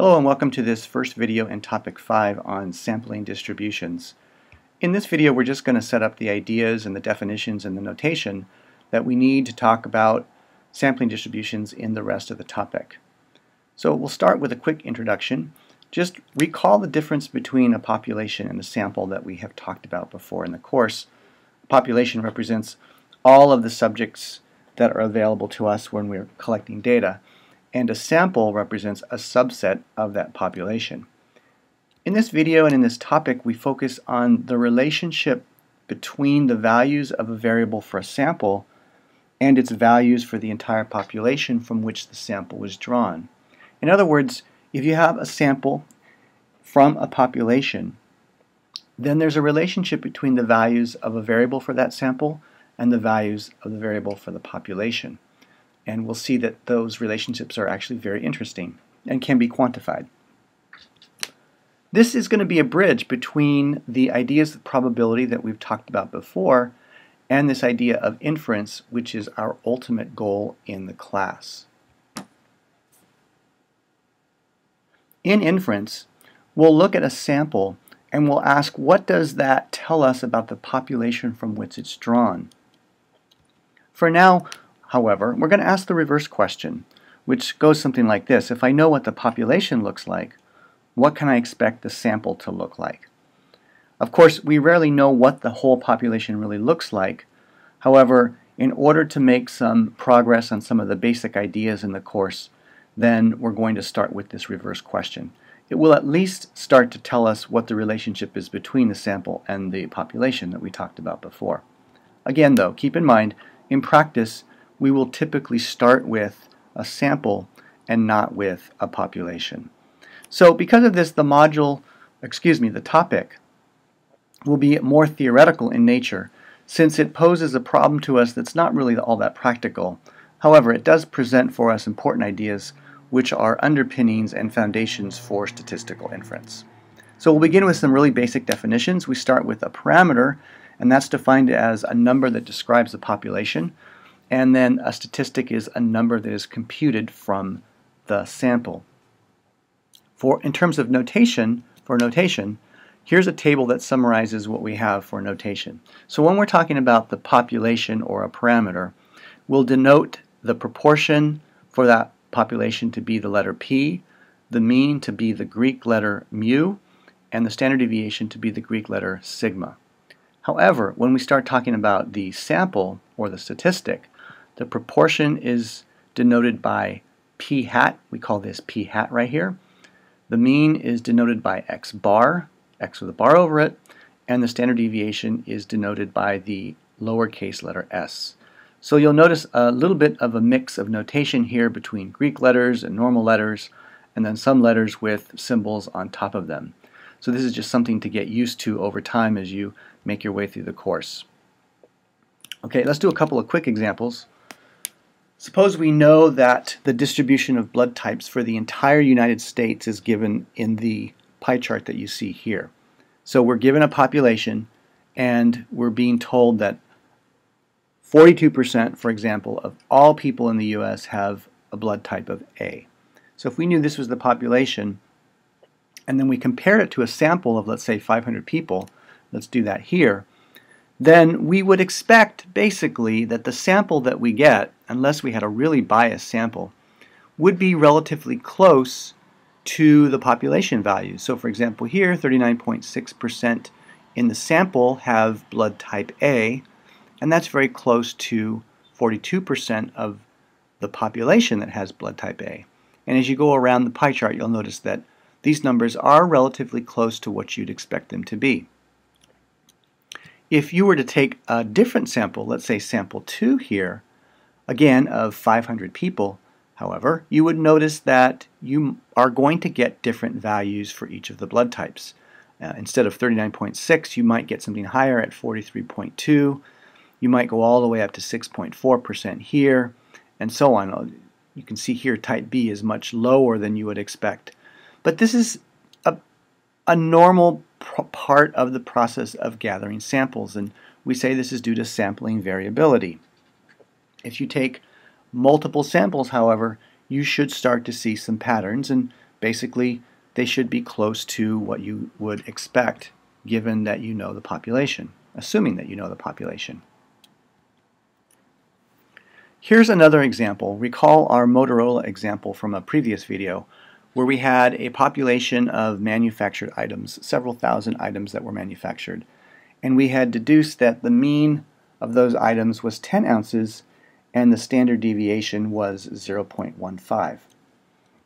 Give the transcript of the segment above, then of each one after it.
Hello and welcome to this first video in topic 5 on sampling distributions. In this video we're just going to set up the ideas and the definitions and the notation that we need to talk about sampling distributions in the rest of the topic. So we'll start with a quick introduction. Just recall the difference between a population and a sample that we have talked about before in the course. A population represents all of the subjects that are available to us when we're collecting data, and a sample represents a subset of that population. In this video and in this topic, we focus on the relationship between the values of a variable for a sample and its values for the entire population from which the sample was drawn. In other words, if you have a sample from a population, then there's a relationship between the values of a variable for that sample and the values of the variable for the population. And we'll see that those relationships are actually very interesting and can be quantified. This is going to be a bridge between the ideas of probability that we've talked about before and this idea of inference, which is our ultimate goal in the class. In inference, we'll look at a sample and we'll ask, what does that tell us about the population from which it's drawn? For now, however, we're going to ask the reverse question, which goes something like this. If I know what the population looks like, what can I expect the sample to look like? Of course, we rarely know what the whole population really looks like. However, in order to make some progress on some of the basic ideas in the course, then we're going to start with this reverse question. It will at least start to tell us what the relationship is between the sample and the population that we talked about before. Again, though, keep in mind, in practice, we will typically start with a sample and not with a population. So because of this, the topic will be more theoretical in nature, since it poses a problem to us that's not really all that practical. However, it does present for us important ideas which are underpinnings and foundations for statistical inference. So we'll begin with some really basic definitions. We start with a parameter, and that's defined as a number that describes the population. And then a statistic is a number that is computed from the sample. In terms of notation, here's a table that summarizes what we have for notation. So when we're talking about the population or a parameter, we'll denote the proportion for that population to be the letter p, the mean to be the Greek letter mu, and the standard deviation to be the Greek letter sigma. However, when we start talking about the sample or the statistic, the proportion is denoted by p hat. We call this p hat right here. The mean is denoted by x bar, x with a bar over it, and the standard deviation is denoted by the lowercase letter s. So you'll notice a little bit of a mix of notation here between Greek letters and normal letters, and then some letters with symbols on top of them. So this is just something to get used to over time as you make your way through the course. Okay, let's do a couple of quick examples. Suppose we know that the distribution of blood types for the entire United States is given in the pie chart that you see here. So we're given a population and we're being told that 42%, for example, of all people in the US have a blood type of A. So if we knew this was the population and then we compared it to a sample of, let's say, 500 people, let's do that here, then we would expect basically that the sample that we get, unless we had a really biased sample, would be relatively close to the population value. So for example here, 39.6% in the sample have blood type A, and that's very close to 42% of the population that has blood type A. And as you go around the pie chart, you'll notice that these numbers are relatively close to what you'd expect them to be. If you were to take a different sample, let's say sample 2 here, again of 500 people, however, you would notice that you are going to get different values for each of the blood types. Instead of 39.6, you might get something higher at 43.2. You might go all the way up to 6.4% here, and so on. You can see here type B is much lower than you would expect. But this is a normal part of the process of gathering samples, and we say this is due to sampling variability. If you take multiple samples, however, you should start to see some patterns, and Basically, they should be close to what you would expect given that you know the population, assuming that you know the population. Here's another example. Recall our Motorola example from a previous video where we had a population of manufactured items, several thousand items that were manufactured, and we had deduced that the mean of those items was 10 ounces and the standard deviation was 0.15.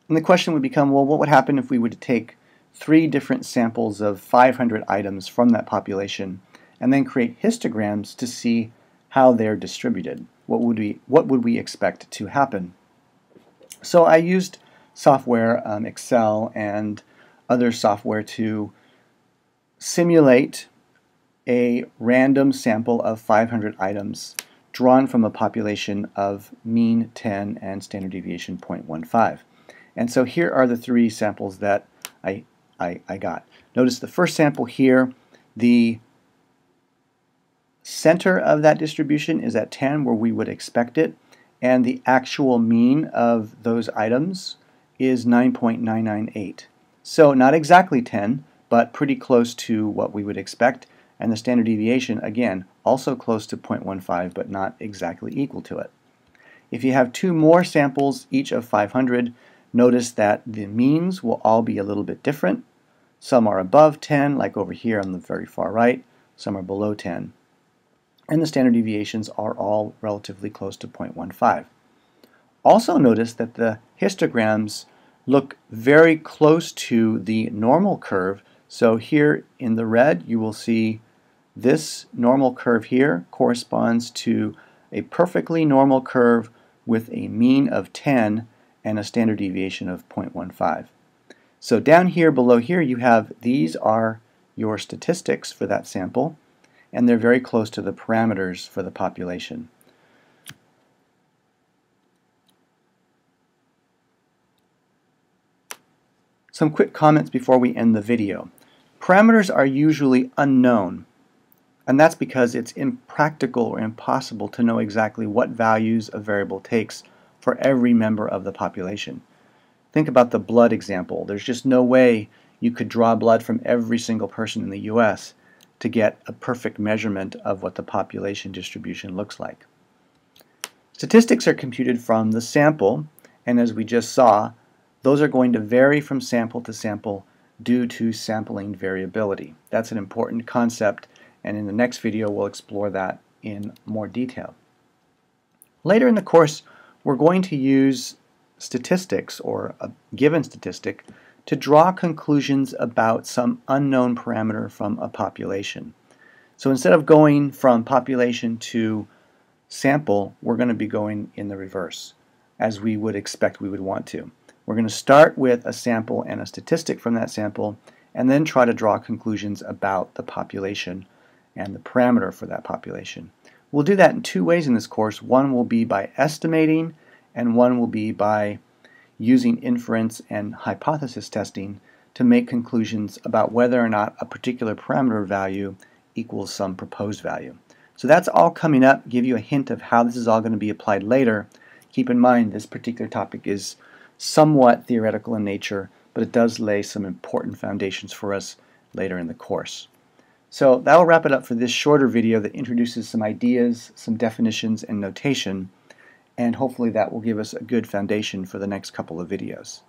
And the question would become, well, what would happen if we were to take 3 different samples of 500 items from that population and then create histograms to see how they're distributed? What would we expect to happen? So I used software, Excel and other software to simulate a random sample of 500 items drawn from a population of mean 10 and standard deviation 0.15. And so here are the 3 samples that I got. Notice the first sample here, the center of that distribution is at 10 where we would expect it, and the actual mean of those items is 9.998. So not exactly 10, but pretty close to what we would expect, and the standard deviation, again, also close to 0.15, but not exactly equal to it. If you have 2 more samples, each of 500, notice that the means will all be a little bit different. Some are above 10, like over here on the very far right. Some are below 10. And the standard deviations are all relatively close to 0.15. Also notice that the histograms look very close to the normal curve. So here in the red you will see this normal curve here corresponds to a perfectly normal curve with a mean of 10 and a standard deviation of 0.15. So down here below here you have these are your statistics for that sample, and they're very close to the parameters for the population. Some quick comments before we end the video. Parameters are usually unknown, and that's because it's impractical or impossible to know exactly what values a variable takes for every member of the population. Think about the blood example. There's just no way you could draw blood from every single person in the US to get a perfect measurement of what the population distribution looks like. Statistics are computed from the sample, and as we just saw, those are going to vary from sample to sample due to sampling variability. That's an important concept, and in the next video we'll explore that in more detail. Later in the course, we're going to use statistics, or a given statistic, to draw conclusions about some unknown parameter from a population. So instead of going from population to sample, we're going to be going in the reverse, as we would expect we would want to. We're going to start with a sample and a statistic from that sample, and then try to draw conclusions about the population and the parameter for that population. We'll do that in 2 ways in this course. One will be by estimating, and one will be by using inference and hypothesis testing to make conclusions about whether or not a particular parameter value equals some proposed value. So that's all coming up. Give you a hint of how this is all going to be applied later. Keep in mind this particular topic is somewhat theoretical in nature, but it does lay some important foundations for us later in the course. So that will wrap it up for this shorter video that introduces some ideas, some definitions, and notation, and hopefully that will give us a good foundation for the next couple of videos.